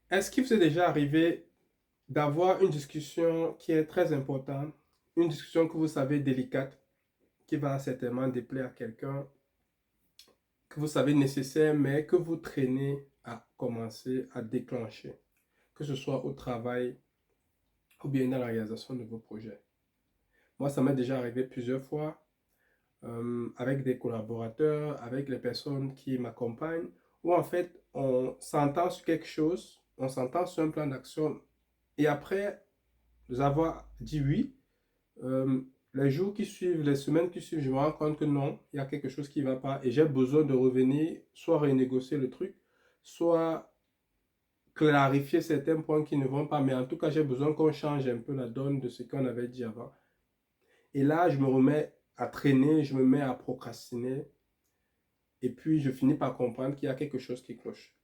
Est-ce qu'il vous est déjà arrivé d'avoir une discussion qui est très importante, une discussion que vous savez délicate, qui va certainement déplaire à quelqu'un, que vous savez nécessaire, mais que vous traînez à commencer à déclencher, que ce soit au travail ou bien dans la réalisation de vos projets? Moi, ça m'est déjà arrivé plusieurs fois avec des collaborateurs, avec les personnes qui m'accompagnent, où en fait, on s'entend sur quelque chose, on s'entend sur un plan d'action, et après nous avoir dit oui, euh, les jours qui suivent, les semaines qui suivent, je me rends compte que non, il y a quelque chose qui ne va pas et j'ai besoin de revenir, soit renégocier le truc, soit clarifier certains points qui ne vont pas, mais en tout cas, j'ai besoin qu'on change un peu la donne de ce qu'on avait dit avant. Et là, je me remets à traîner, je me mets à procrastiner et puis je finis par comprendre qu'il y a quelque chose qui cloche.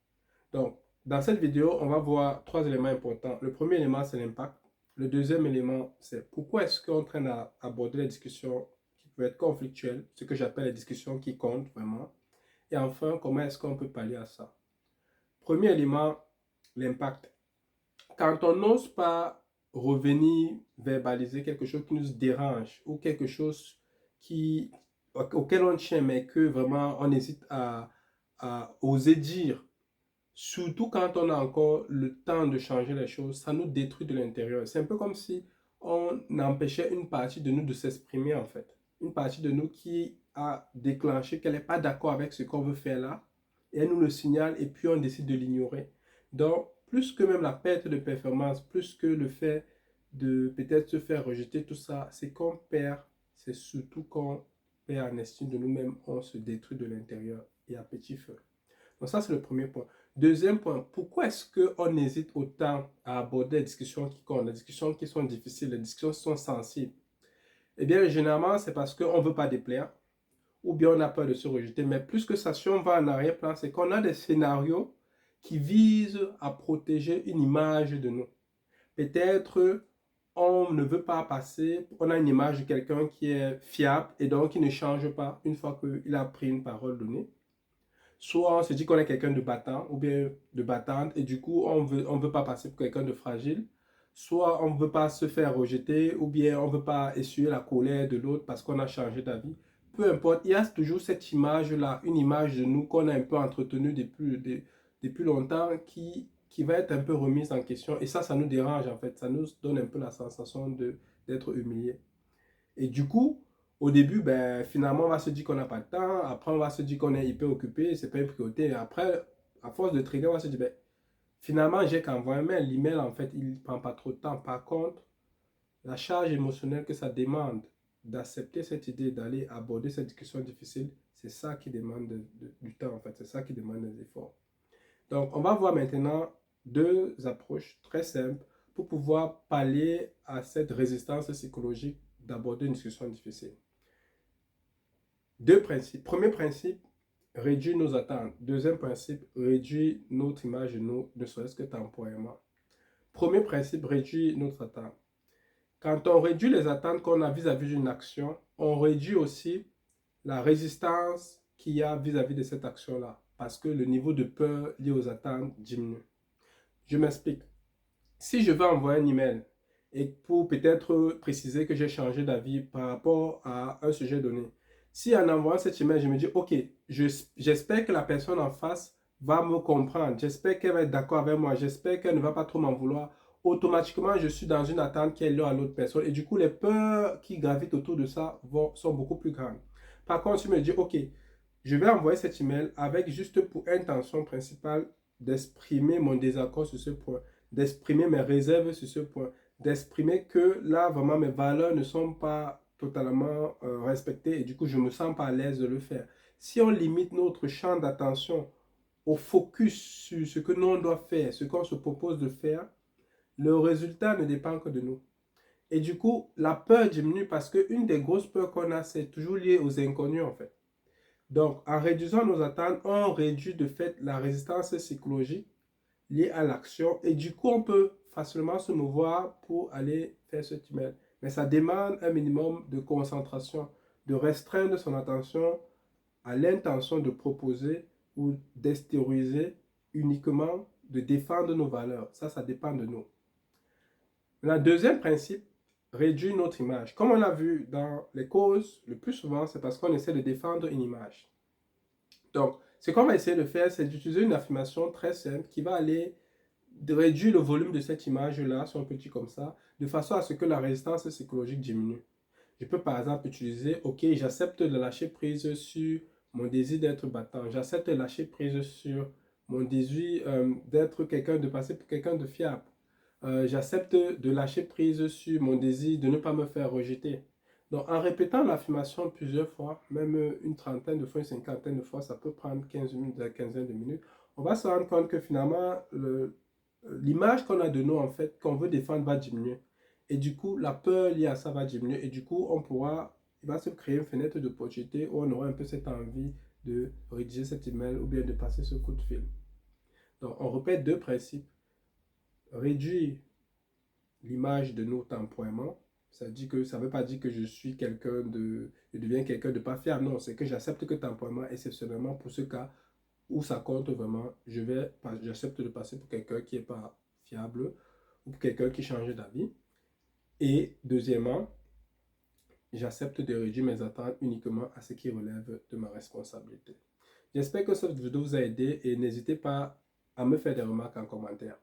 Donc, dans cette vidéo, on va voir trois éléments importants. Le premier élément, c'est l'impact. Le deuxième élément, c'est pourquoi est-ce qu'on traîne à aborder les discussions qui peuvent être conflictuelles, ce que j'appelle les discussions qui comptent vraiment. Et enfin, comment est-ce qu'on peut pallier à ça? Premier élément, l'impact. Quand on n'ose pas revenir verbaliser quelque chose qui nous dérange ou quelque chose qui, auquel on tient, mais que vraiment on hésite à oser dire, surtout quand on a encore le temps de changer les choses, ça nous détruit de l'intérieur. C'est un peu comme si on empêchait une partie de nous de s'exprimer en fait. Une partie de nous qui a déclenché qu'elle n'est pas d'accord avec ce qu'on veut faire là, et elle nous le signale et puis on décide de l'ignorer. Donc, plus que même la perte de performance, plus que le fait de peut-être se faire rejeter, tout ça, c'est qu'on perd, c'est surtout qu'on perd en estime de nous-mêmes, on se détruit de l'intérieur et à petit feu. Donc ça, c'est le premier point. Deuxième point, pourquoi est-ce qu'on hésite autant à aborder les discussions qui comptent, les discussions qui sont difficiles, les discussions qui sont sensibles? Eh bien, généralement, c'est parce qu'on ne veut pas déplaire ou bien on a peur de se rejeter. Mais plus que ça, si on va en arrière-plan, c'est qu'on a des scénarios qui visent à protéger une image de nous. Peut-être on ne veut pas passer, on a une image de quelqu'un qui est fiable et donc qui ne change pas une fois qu'il a pris une parole donnée. Soit on se dit qu'on est quelqu'un de battant ou bien de battante et du coup on veut pas passer pour quelqu'un de fragile. Soit on ne veut pas se faire rejeter ou bien on ne veut pas essuyer la colère de l'autre parce qu'on a changé d'avis. Peu importe, il y a toujours cette image-là, une image de nous qu'on a un peu entretenue depuis longtemps qui va être un peu remise en question. Et ça nous dérange en fait. Ça nous donne un peu la sensation d'être humilié. Et du coup, au début, ben, finalement, on va se dire qu'on n'a pas de temps. Après, on va se dire qu'on est hyper occupé. C'est pas une priorité. Et après, à force de traîner, on va se dire, ben, finalement, j'ai qu'envoyer un mail. L'email, en fait, il ne prend pas trop de temps. Par contre, la charge émotionnelle que ça demande d'accepter cette idée, d'aller aborder cette discussion difficile, c'est ça qui demande du temps, en fait. C'est ça qui demande des efforts. Donc, on va voir maintenant deux approches très simples pour pouvoir pallier à cette résistance psychologique d'aborder une discussion difficile. Deux principes. Premier principe, réduire nos attentes. Deuxième principe, réduire notre image de nous, ne serait-ce que temporairement. Premier principe, réduire notre attente. Quand on réduit les attentes qu'on a vis-à-vis d'une action, on réduit aussi la résistance qu'il y a vis-à-vis de cette action-là, parce que le niveau de peur lié aux attentes diminue. Je m'explique. Si je veux envoyer un email et pour peut-être préciser que j'ai changé d'avis par rapport à un sujet donné, si en envoyant cet email, je me dis, OK, j'espère que la personne en face va me comprendre, j'espère qu'elle va être d'accord avec moi, j'espère qu'elle ne va pas trop m'en vouloir, automatiquement, je suis dans une attente qui est là à l'autre personne et du coup, les peurs qui gravitent autour de ça sont beaucoup plus grandes. Par contre, si je me dis, OK, je vais envoyer cet email avec juste pour intention principale d'exprimer mon désaccord sur ce point, d'exprimer mes réserves sur ce point, d'exprimer que là, vraiment, mes valeurs ne sont pas totalement respectées et du coup, je ne me sens pas à l'aise de le faire. Si on limite notre champ d'attention au focus sur ce que nous on doit faire, ce qu'on se propose de faire, le résultat ne dépend que de nous. Et du coup, la peur diminue parce qu'une des grosses peurs qu'on a, c'est toujours lié aux inconnus en fait. Donc, en réduisant nos attentes, on réduit de fait la résistance psychologique liée à l'action et du coup, on peut facilement se mouvoir pour aller faire ce email. Mais ça demande un minimum de concentration, de restreindre son attention à l'intention de proposer ou d'extérioriser uniquement de défendre nos valeurs. Ça dépend de nous. Le deuxième principe, réduire notre image. Comme on a vu dans les causes, le plus souvent, c'est parce qu'on essaie de défendre une image. Donc, ce qu'on va essayer de faire, c'est d'utiliser une affirmation très simple qui va aller de réduire le volume de cette image-là, si on peut dire comme ça, de façon à ce que la résistance psychologique diminue. Je peux par exemple utiliser, ok, j'accepte de lâcher prise sur mon désir d'être battant, j'accepte de lâcher prise sur mon désir d'être quelqu'un, de passer pour quelqu'un de fiable. J'accepte de lâcher prise sur mon désir de ne pas me faire rejeter. Donc, en répétant l'affirmation plusieurs fois, même une trentaine de fois, une cinquantaine de fois, ça peut prendre 15 minutes, une quinzaine de minutes, on va se rendre compte que finalement, l'image qu'on a de nous, en fait, qu'on veut défendre va diminuer. Et du coup, la peur liée à ça va diminuer. Et du coup, il va se créer une fenêtre d'opportunité où on aura un peu cette envie de rédiger cet email ou bien de passer ce coup de fil. Donc, on répète deux principes. Réduire l'image de nos temporairement. Ça ne veut pas dire que je deviens quelqu'un de pas fiable. Non, c'est que j'accepte que temporairement, exceptionnellement, pour ce cas où ça compte vraiment, j'accepte de passer pour quelqu'un qui n'est pas fiable ou pour quelqu'un qui change d'avis. Et deuxièmement, j'accepte de réduire mes attentes uniquement à ce qui relève de ma responsabilité. J'espère que cette vidéo vous a aidé et n'hésitez pas à me faire des remarques en commentaire.